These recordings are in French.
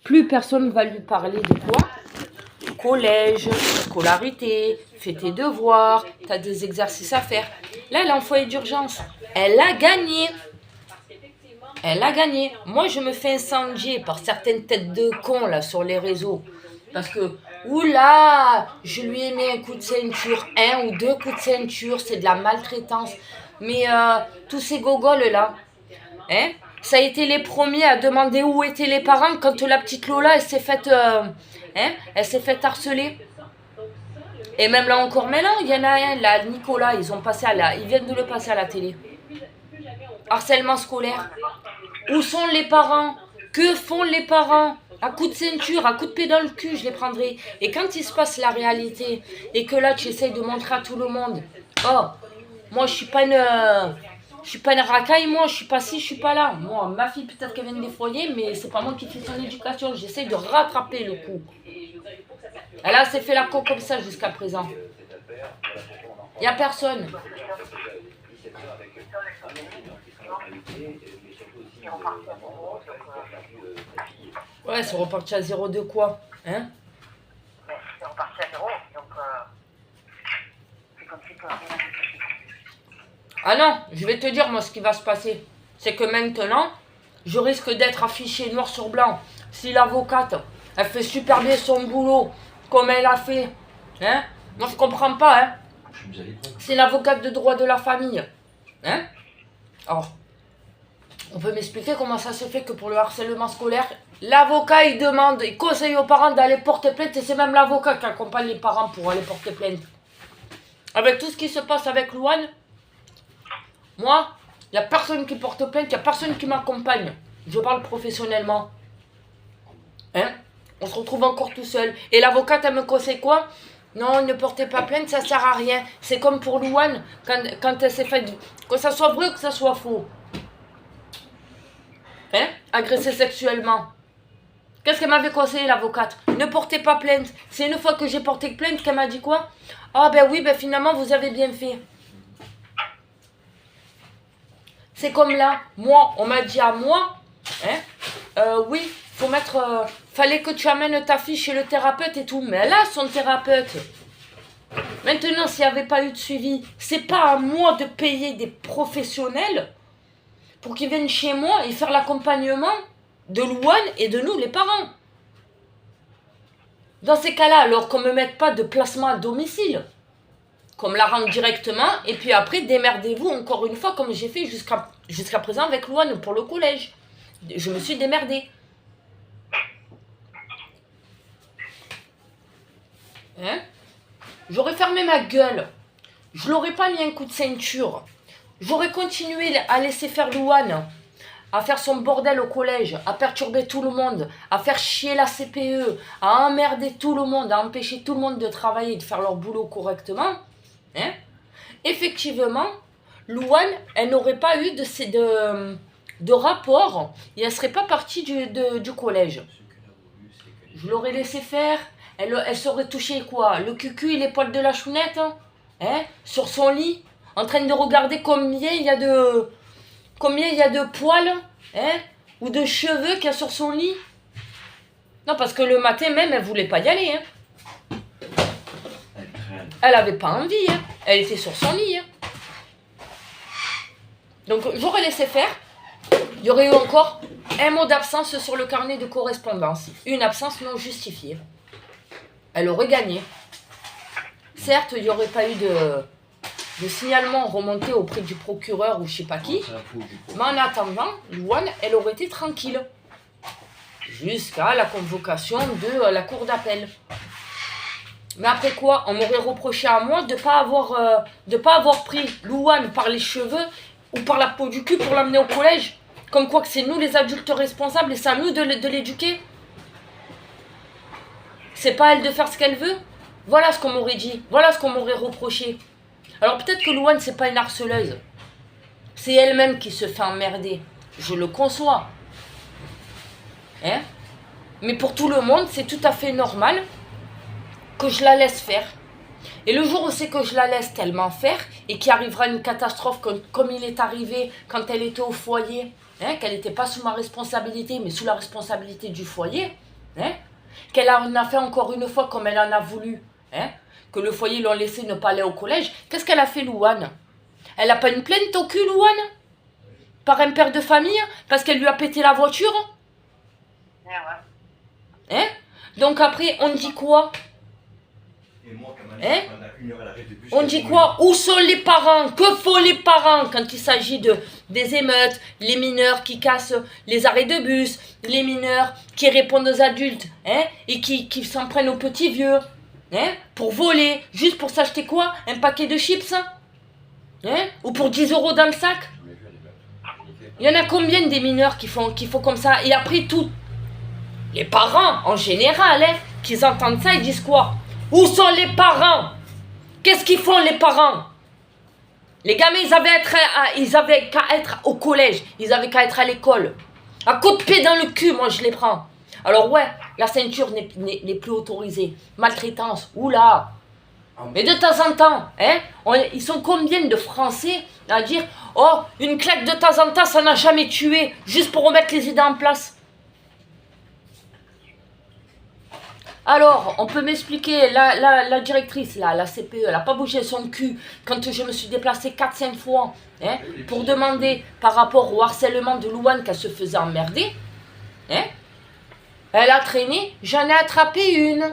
Plus personne va lui parler de quoi? Collège, scolarité, fais tes devoirs, t'as des exercices à faire. Là, elle est en foyer d'urgence. Elle a gagné. Elle a gagné. Moi, je me fais incendier par certaines têtes de cons là sur les réseaux. Parce que, oula, je lui ai mis un coup de ceinture, un ou deux coups de ceinture, c'est de la maltraitance. Mais tous ces gogoles là, hein, ça a été les premiers à demander où étaient les parents quand la petite Lola, elle s'est faite harceler. Et même là encore maintenant, il y en a un, là, Nicolas, ils viennent de le passer à la télé. Harcèlement scolaire. Où sont les parents? Que font les parents? À coup de ceinture, à coup de pied dans le cul, je les prendrai. Et quand il se passe la réalité, et que là tu essayes de montrer à tout le monde, oh, moi je suis pas une racaille, moi je suis pas ci, je suis pas là. Moi, ma fille peut-être qu'elle vient des foyers, mais c'est pas moi qui fais son éducation. J'essaye de rattraper le coup. Elle s'est fait la con comme ça jusqu'à présent. Y a personne. Ouais, c'est reparti à zéro de quoi? Hein? C'est reparti à zéro, donc c'est comme si tu rien. Ah non, je vais te dire moi ce qui va se passer. C'est que maintenant, je risque d'être affiché noir sur blanc. Si l'avocate, elle fait super bien son boulot, comme elle a fait, hein? Moi je comprends pas, hein? C'est l'avocate de droit de la famille, hein? Alors, on peut m'expliquer comment ça se fait que pour le harcèlement scolaire, l'avocat il conseille aux parents d'aller porter plainte et c'est même l'avocat qui accompagne les parents pour aller porter plainte. Avec tout ce qui se passe avec Louane, moi, il n'y a personne qui porte plainte, il n'y a personne qui m'accompagne. Je parle professionnellement. Hein? On se retrouve encore tout seul. Et l'avocate, elle me conseille quoi? Non, ne portez pas plainte, ça sert à rien. C'est comme pour Louane, quand elle s'est faite... Que ça soit vrai ou que ça soit faux. Hein? Agressée sexuellement. Qu'est-ce qu'elle m'avait conseillé, l'avocate? Ne portez pas plainte. C'est une fois que j'ai porté plainte qu'elle m'a dit quoi? Ah ben oui, ben finalement, vous avez bien fait. C'est comme là, moi, on m'a dit à moi, hein, oui, fallait que tu amènes ta fille chez le thérapeute et tout. Mais elle a son thérapeute. Maintenant, s'il n'y avait pas eu de suivi, c'est pas à moi de payer des professionnels pour qu'ils viennent chez moi et faire l'accompagnement de Louane et de nous, les parents. Dans ces cas-là, alors qu'on ne me mette pas de placement à domicile, qu'on me la rende directement, et puis après, démerdez-vous encore une fois, comme j'ai fait jusqu'à présent avec Louane pour le collège. Je me suis démerdée. Hein? J'aurais fermé ma gueule. Je l'aurais pas mis un coup de ceinture. J'aurais continué à laisser faire Louane, à faire son bordel au collège, à perturber tout le monde, à faire chier la CPE, à emmerder tout le monde, à empêcher tout le monde de travailler, de faire leur boulot correctement. Hein? Effectivement, Louane, elle n'aurait pas eu de rapport et elle ne serait pas partie du collège. Je l'aurais laissé faire. Elle saurait toucher quoi? Le cucu et les poils de la chounette, hein? Sur son lit, en train de regarder combien il y a de poils, hein? Ou de cheveux qu'il y a sur son lit. Non, parce que le matin même, elle voulait pas y aller, hein? Elle avait pas envie, hein? Elle était sur son lit, hein? Donc j'aurais laissé faire. Il y aurait eu encore un mot d'absence sur le carnet de correspondance. Une absence non justifiée. Elle aurait gagné. Certes, il n'y aurait pas eu de signalement remonté auprès du procureur ou je sais pas qui. Mais en attendant, Louane, elle aurait été tranquille. Jusqu'à la convocation de la cour d'appel. Mais après quoi, on m'aurait reproché à moi de pas avoir pris Louane par les cheveux ou par la peau du cul pour l'amener au collège. Comme quoi que c'est nous les adultes responsables et c'est à nous de l'éduquer. C'est pas à elle de faire ce qu'elle veut. Voilà ce qu'on m'aurait dit. Voilà ce qu'on m'aurait reproché. Alors peut-être que Louane c'est pas une harceleuse. C'est elle-même qui se fait emmerder. Je le conçois. Hein? Mais pour tout le monde, c'est tout à fait normal que je la laisse faire. Et le jour où c'est que je la laisse tellement faire et qu'il arrivera une catastrophe comme il est arrivé quand elle était au foyer, hein, qu'elle n'était pas sous ma responsabilité, mais sous la responsabilité du foyer, hein, qu'elle en a fait encore une fois comme elle en a voulu, hein, que le foyer l'ont laissé ne pas aller au collège, qu'est-ce qu'elle a fait, Louane? Elle n'a pas une plainte au cul, Louane? Par un père de famille, parce qu'elle lui a pété la voiture? Eh ouais. Hein? Donc après, on dit quoi? Hein? On dit quoi? Où sont les parents? Que font les parents quand il s'agit des émeutes, les mineurs qui cassent les arrêts de bus, les mineurs qui répondent aux adultes, hein, et qui s'en prennent aux petits vieux, hein, pour voler, juste pour s'acheter quoi? Un paquet de chips, hein, ou pour 10 € dans le sac? Il y en a combien des mineurs qui font comme ça? Et après tout, les parents en général, hein, qui entendent ça, ils disent quoi? Où sont les parents? Qu'est-ce qu'ils font les parents? Les gamins, ils avaient qu'à être au collège, ils avaient qu'à être à l'école. À coup de pied dans le cul, moi je les prends. Alors ouais, la ceinture n'est plus autorisée. Maltraitance, oula. Mais de temps en temps, hein, ils sont combien de Français à dire « Oh, une claque de temps en temps, ça n'a jamais tué, juste pour remettre les idées en place ». Alors, on peut m'expliquer, la directrice, là, la CPE, elle n'a pas bougé son cul quand je me suis déplacée 4-5 fois, hein, pour demander par rapport au harcèlement de Louane qu'elle se faisait emmerder. Hein. Elle a traîné, j'en ai attrapé une.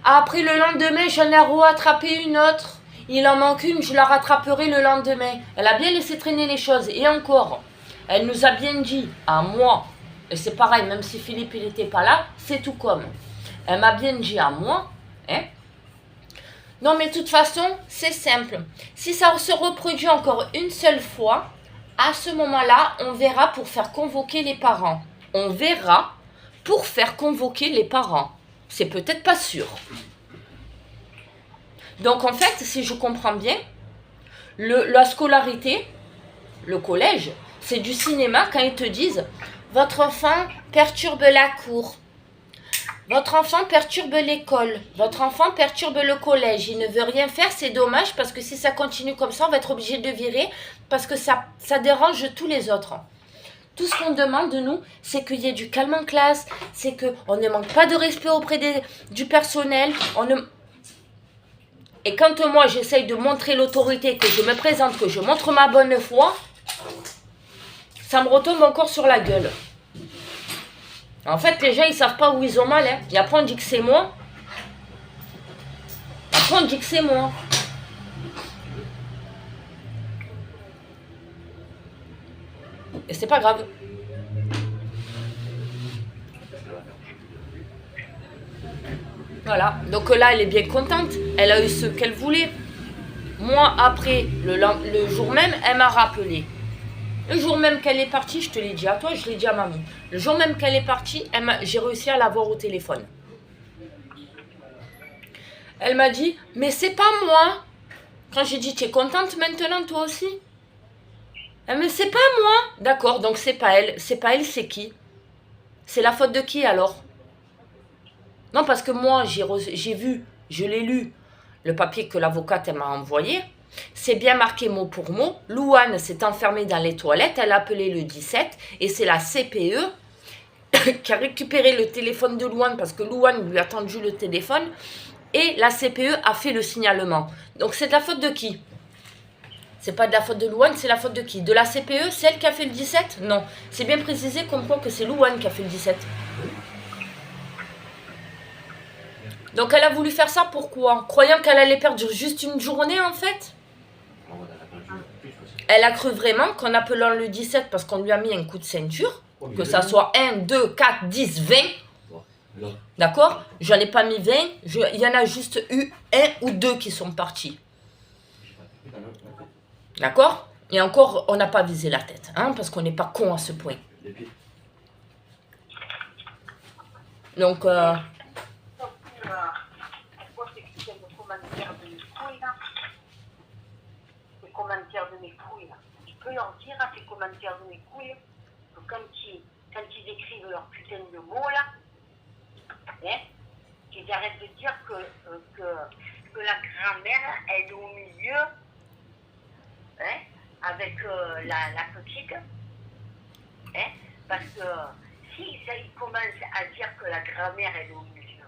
Après, le lendemain, j'en ai attrapé une autre. Il en manque une, je la rattraperai le lendemain. Elle a bien laissé traîner les choses. Et encore, elle nous a bien dit, à moi, et c'est pareil, même si Philippe il n'était pas là, c'est tout comme. Elle m'a bien dit à moi, hein. Non mais de toute façon, c'est simple. Si ça se reproduit encore une seule fois, à ce moment-là, on verra pour faire convoquer les parents. On verra pour faire convoquer les parents. C'est peut-être pas sûr. Donc en fait, si je comprends bien, la scolarité, le collège, c'est du cinéma quand ils te disent « Votre enfant perturbe la cour ». Votre enfant perturbe l'école, votre enfant perturbe le collège, il ne veut rien faire, c'est dommage parce que si ça continue comme ça, on va être obligé de le virer parce que ça dérange tous les autres. Tout ce qu'on demande de nous, c'est qu'il y ait du calme en classe, c'est qu'on ne manque pas de respect auprès du personnel. Et quand moi j'essaye de montrer l'autorité, que je me présente, que je montre ma bonne foi, ça me retombe encore sur la gueule. En fait, les gens, ils savent pas où ils ont mal. Hein. Et après, on dit que c'est moi. Après, on dit que c'est moi. Et c'est pas grave. Voilà. Donc là, elle est bien contente. Elle a eu ce qu'elle voulait. Moi, après, le jour même, elle m'a rappelé. Le jour même qu'elle est partie, je te l'ai dit à toi, je l'ai dit à mamie. Le jour même qu'elle est partie, j'ai réussi à la voir au téléphone. Elle m'a dit, mais c'est pas moi. Quand j'ai dit, tu es contente maintenant toi aussi? Elle me dit, c'est pas moi. D'accord, donc c'est pas elle. C'est pas elle, c'est qui? C'est la faute de qui alors? Non, parce que moi, j'ai vu, je l'ai lu, le papier que l'avocate m'a envoyé. C'est bien marqué mot pour mot. Louane s'est enfermée dans les toilettes. Elle a appelé le 17 et c'est la CPE qui a récupéré le téléphone de Louane parce que Louane lui a tendu le téléphone et la CPE a fait le signalement. Donc c'est de la faute de qui? C'est pas de la faute de Louane, c'est la faute de qui? De la CPE, celle qui a fait le 17? Non. C'est bien précisé comme quoi que c'est Louane qui a fait le 17. Donc elle a voulu faire ça pourquoi? Croyant qu'elle allait perdre juste une journée en fait? Elle a cru vraiment qu'en appelant le 17 parce qu'on lui a mis un coup de ceinture, que ça soit 1, 2, 4, 10, 20, d'accord? J'en ai pas mis 20, il y en a juste eu 1 ou 2 qui sont partis. D'accord? Et encore, on n'a pas visé la tête, hein, parce qu'on n'est pas con à ce point. Donc, commentaires de mes couilles, là. Tu peux leur dire à tes commentaires de mes couilles que quand ils écrivent leurs putains de mots là, hein, qu'ils arrêtent de dire que que la grand-mère, elle est au milieu, hein, avec la petite. Hein, parce que si ça, ils commencent à dire que la grand-mère, elle est au milieu,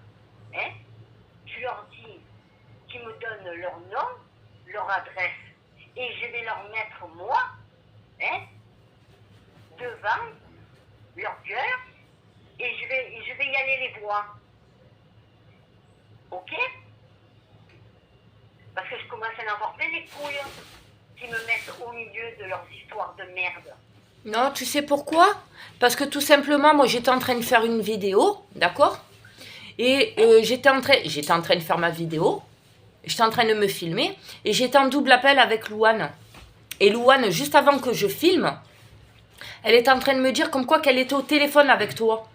hein, tu leur dis qu'ils me donnent leur nom, leur adresse, et je vais leur mettre moi, hein, devant leur gueule, et je vais y aller les voir. Ok? Parce que je commence à en avoir plein les couilles qui me mettent au milieu de leurs histoires de merde. Non, tu sais pourquoi? Parce que tout simplement, moi j'étais en train de faire une vidéo, d'accord? Et j'étais en train de faire ma vidéo, j'étais en train de me filmer, et j'étais en double appel avec Louane. Et Louane, juste avant que je filme, elle était en train de me dire comme quoi qu'elle était au téléphone avec toi.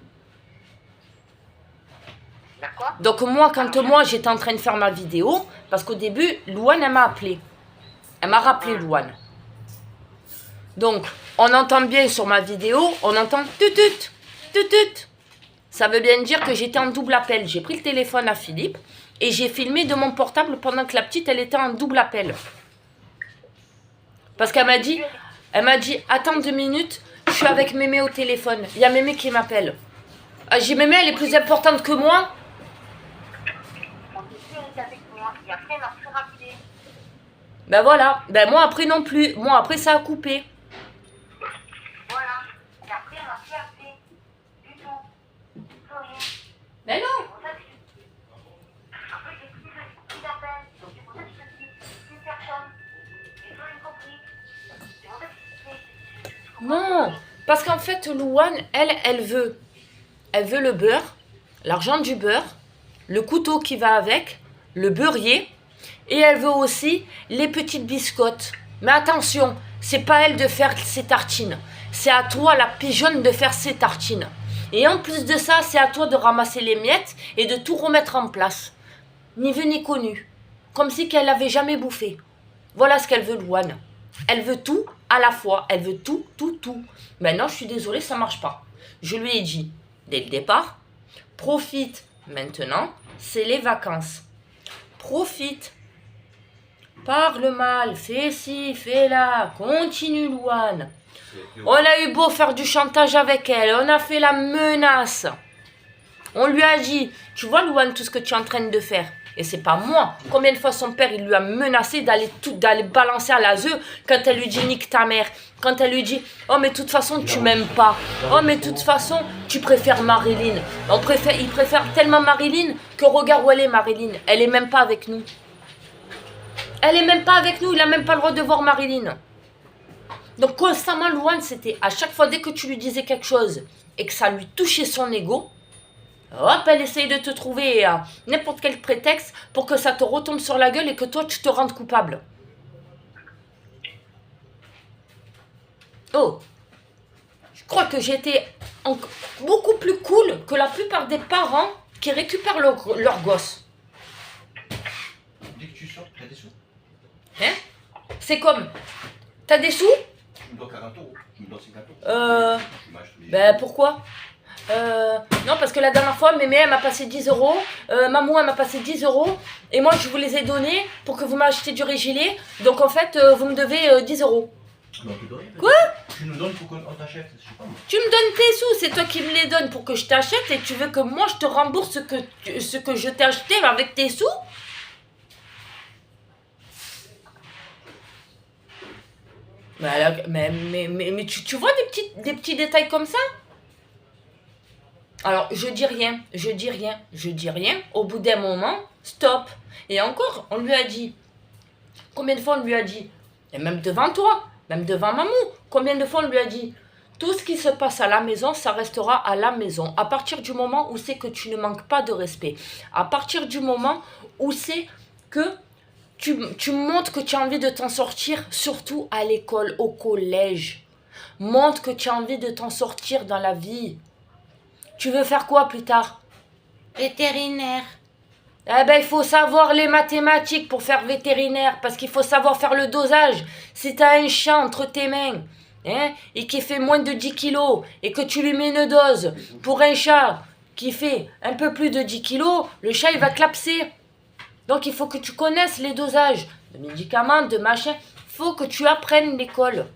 D'accord? Donc moi, quand moi j'étais en train de faire ma vidéo, parce qu'au début, Louane, elle m'a appelé. Elle m'a rappelé Louane. Donc, on entend bien sur ma vidéo, on entend tutut, tutut. Ça veut bien dire que j'étais en double appel. J'ai pris le téléphone à Philippe et j'ai filmé de mon portable pendant que la petite, elle était en double appel. Parce qu'elle m'a dit, attends 2 minutes, je suis avec Mémé au téléphone. Il y a Mémé qui m'appelle. Ah, j'ai Mémé, elle est plus importante que moi. Mon monsieur est avec moi, et après, elle m'a plus rappelé. Ben voilà, ben moi après non plus. Moi après ça a coupé. Voilà. Et après, elle m'a plus appelé. Du tout. Plus rien. Mais non. C'est pour ça que après, j'ai plus d'appels. Donc, c'est pour ça que je te dis, plus personne. J'ai plus rien compris. C'est pour ça que je Non, parce qu'en fait Louane, elle veut le beurre, l'argent du beurre, le couteau qui va avec, le beurrier, et elle veut aussi les petites biscottes. Mais attention, c'est pas elle de faire ses tartines, c'est à toi la pigeonne de faire ses tartines. Et en plus de ça, c'est à toi de ramasser les miettes et de tout remettre en place. Ni vu ni connu, comme si qu'elle n'avait jamais bouffé. Voilà ce qu'elle veut Louane. Elle veut tout à la fois, elle veut tout, tout, tout. Maintenant, je suis désolée, ça marche pas. Je lui ai dit, dès le départ, profite maintenant, c'est les vacances. Profite. Parle mal, fais ci, fais là, continue Louane. On a eu beau faire du chantage avec elle, on a fait la menace. On lui a dit, tu vois Louane, tout ce que tu es en train de faire. Et c'est pas moi. Combien de fois son père, il lui a menacé d'aller balancer à la ZEU quand elle lui dit nique ta mère. Quand elle lui dit, oh mais de toute façon tu m'aimes pas. Oh mais de toute façon tu préfères Marilyn. Il préfère tellement Marilyn que regarde où elle est Marilyn. Elle est même pas avec nous. Elle est même pas avec nous, il a même pas le droit de voir Marilyn. Donc constamment Louane, c'était à chaque fois dès que tu lui disais quelque chose et que ça lui touchait son ego, hop, elle essaye de te trouver n'importe quel prétexte pour que ça te retombe sur la gueule et que toi tu te rendes coupable. Oh, je crois que j'étais beaucoup plus cool que la plupart des parents qui récupèrent leur gosse. Dès que tu sors, tu as des sous. Hein? C'est comme, t'as des sous? Tu me dois 40 euros. Tu me dois 50 euros. Ben pourquoi? Non, parce que la dernière fois, Mémé, elle m'a passé 10 euros, Mamou, elle m'a passé 10 euros, et moi, je vous les ai donnés pour que vous m'achetiez du régilet, donc en fait, vous me devez 10 euros. Quoi? Tu nous donnes pour qu'on t'achète, je sais pas moi. Tu me donnes tes sous, c'est toi qui me les donnes pour que je t'achète, et tu veux que moi, je te rembourse ce que je t'ai acheté avec tes sous? Mais tu vois des petits détails comme ça? Alors, je dis rien. Au bout d'un moment, stop. Et encore, on lui a dit. Combien de fois on lui a dit? Et même devant toi, même devant Mamou, combien de fois on lui a dit? Tout ce qui se passe à la maison, ça restera à la maison. À partir du moment où c'est que tu ne manques pas de respect. À partir du moment où c'est que tu montres que tu as envie de t'en sortir, surtout à l'école, au collège. Montre que tu as envie de t'en sortir dans la vie. Tu veux faire quoi plus tard? Vétérinaire. Eh ben, il faut savoir les mathématiques pour faire vétérinaire, parce qu'il faut savoir faire le dosage. Si tu as un chat entre tes mains, hein, et qui fait moins de 10 kilos, et que tu lui mets une dose pour un chat qui fait un peu plus de 10 kilos, le chat, il va clapser. Donc il faut que tu connaisses les dosages de médicaments, de machin. Il faut que tu apprennes l'école.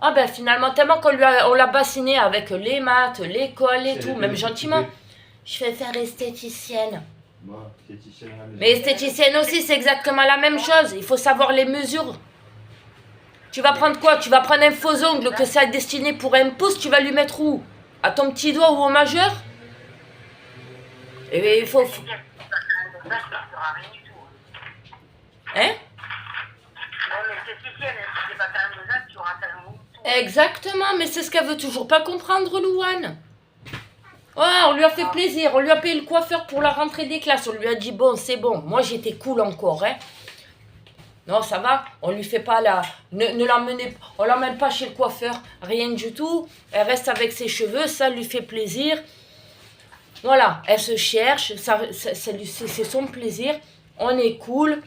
Ah ben finalement, tellement on l'a bassiné avec les maths, l'école et tout, même gentiment. Je vais faire esthéticienne. Moi, esthéticienne à la maison. Mais esthéticienne aussi, c'est exactement la même chose. Il faut savoir les mesures. Tu vas prendre quoi? Tu vas prendre un faux ongle que c'est destiné pour un pouce, tu vas lui mettre où? À ton petit doigt ou au majeur? Et il faut... Ça ne sera rien du tout. Hein? Non, mais esthéticienne, si c'est pas un dosage, tu auras tellement tout. Exactement, mais c'est ce qu'elle veut toujours pas comprendre, Louane. Oh, on lui a fait plaisir, on lui a payé le coiffeur pour la rentrée des classes. On lui a dit, bon, c'est bon. Moi, j'étais cool encore, hein. Non, ça va, on lui fait pas la... on l'emmène pas chez le coiffeur, rien du tout. Elle reste avec ses cheveux, ça lui fait plaisir. Voilà, elle se cherche, c'est son plaisir. On est cool.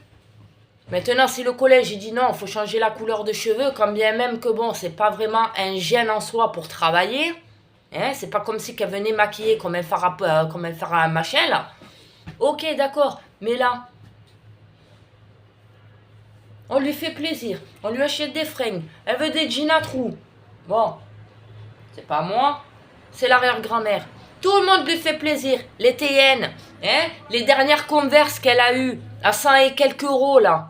Maintenant, si le collège il dit non, il faut changer la couleur de cheveux, quand bien même que bon, c'est pas vraiment un gène en soi pour travailler. Hein, c'est pas comme si qu'elle venait maquiller comme elle fera un machin là. Ok, d'accord, mais là, on lui fait plaisir, on lui achète des fringues, elle veut des jeans à trous. Bon, c'est pas moi, c'est l'arrière-grand-mère. Tout le monde lui fait plaisir, les TN, hein, les dernières Converse qu'elle a eues, à 100 et quelques euros là.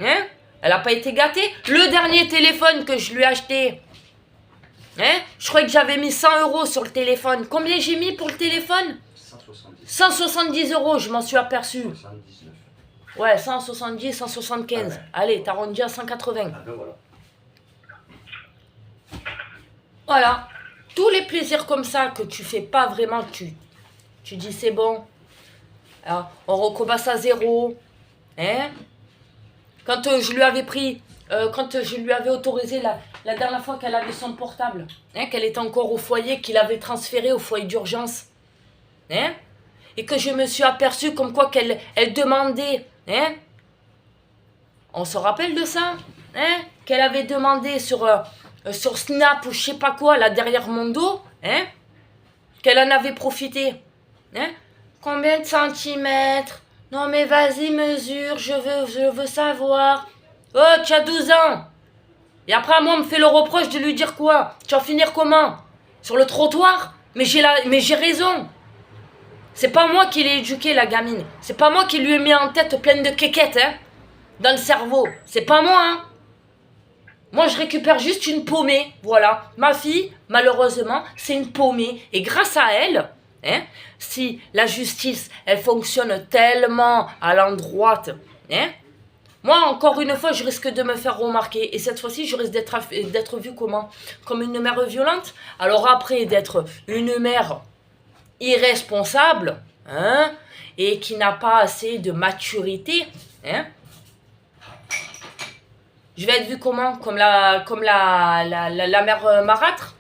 Hein? Elle n'a pas été gâtée. Le dernier téléphone que je lui ai acheté, hein? Je croyais que j'avais mis 100 euros sur le téléphone. Combien j'ai mis pour le téléphone? 170 euros, je m'en suis aperçu. 79. Ouais, 170, 175. Ah ouais. Allez, t'arrondis à 180. Ah ben voilà. Voilà. Tous les plaisirs comme ça que tu fais pas vraiment, tu dis c'est bon. Alors, on recommence à zéro. Hein? Quand je lui avais pris, quand je lui avais autorisé la dernière fois qu'elle avait son portable, hein, qu'elle était encore au foyer, qu'il avait transféré au foyer d'urgence, hein, et que je me suis aperçue comme quoi elle demandait, hein, on se rappelle de ça, hein, qu'elle avait demandé sur Snap ou je sais pas quoi, là derrière mon dos, hein, qu'elle en avait profité, hein, combien de centimètres? Non mais vas-y, mesure, je veux savoir. Oh, tu as 12 ans. Et après, moi, on me fait le reproche de lui dire quoi? Tu vas finir comment? Sur le trottoir? Mais j'ai raison. C'est pas moi qui l'ai éduquée, la gamine. C'est pas moi qui lui ai mis en tête pleine de quéquettes, hein, dans le cerveau. C'est pas moi, hein. Moi, je récupère juste une paumée. Voilà. Ma fille, malheureusement, c'est une paumée. Et grâce à elle... Hein? Si la justice, elle fonctionne tellement à l'endroit, hein? Moi, encore une fois, je risque de me faire remarquer. Et cette fois-ci, je risque d'être vue comment? Comme une mère violente. Alors après, d'être une mère irresponsable, hein? Et qui n'a pas assez de maturité, hein? Je vais être vue comment? Comme la mère marâtre,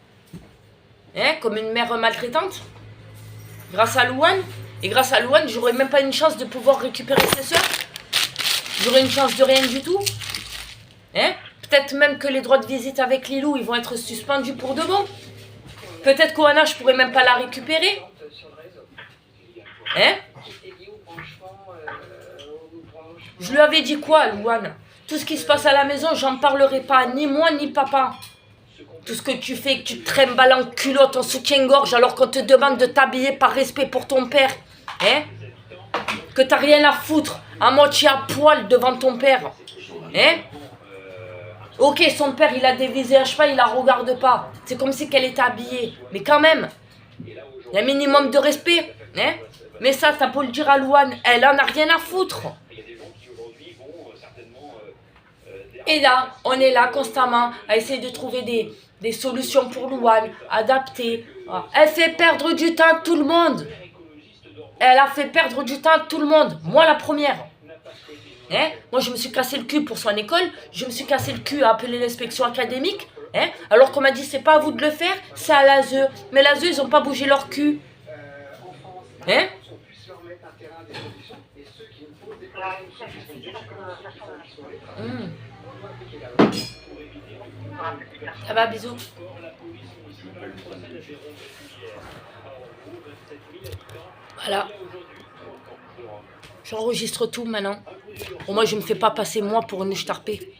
hein? Comme une mère maltraitante? Grâce à Louane. Et grâce à Louane, j'aurais même pas une chance de pouvoir récupérer ses soeurs. J'aurais une chance de rien du tout. Hein? Peut-être même que les droits de visite avec Lilou, ils vont être suspendus pour de bon. Peut-être qu'Oana, je pourrais même pas la récupérer. Hein? Je lui avais dit quoi, Louane? Tout ce qui se passe à la maison, j'en parlerai pas. Ni moi, ni papa. Tout ce que tu fais, que tu te trimbales en culotte, en soutien-gorge, alors qu'on te demande de t'habiller par respect pour ton père. Hein? Que t'as rien à foutre, à moitié à poil devant ton père. Hein? Ok, son père, il a dévisé à cheval, il la regarde pas. C'est comme si qu'elle était habillée. Mais quand même, il y a un minimum de respect. Hein? Mais ça, t'as beau le dire à Louane, elle en a rien à foutre. Et là, on est là constamment à essayer de trouver des solutions pour Louane, adaptées. Elle fait perdre du temps à tout le monde. Elle a fait perdre du temps à tout le monde. Moi, la première. Hein? Moi, je me suis cassé le cul pour son école. Je me suis cassé le cul à appeler l'inspection académique. Hein? Alors qu'on m'a dit, c'est pas à vous de le faire, c'est à l'ASE. Mais l'ASE, ils ont pas bougé leur cul. Hein? Ça va, bisous. Voilà. J'enregistre tout maintenant. Au moins, je ne me fais pas passer moi pour une starpée.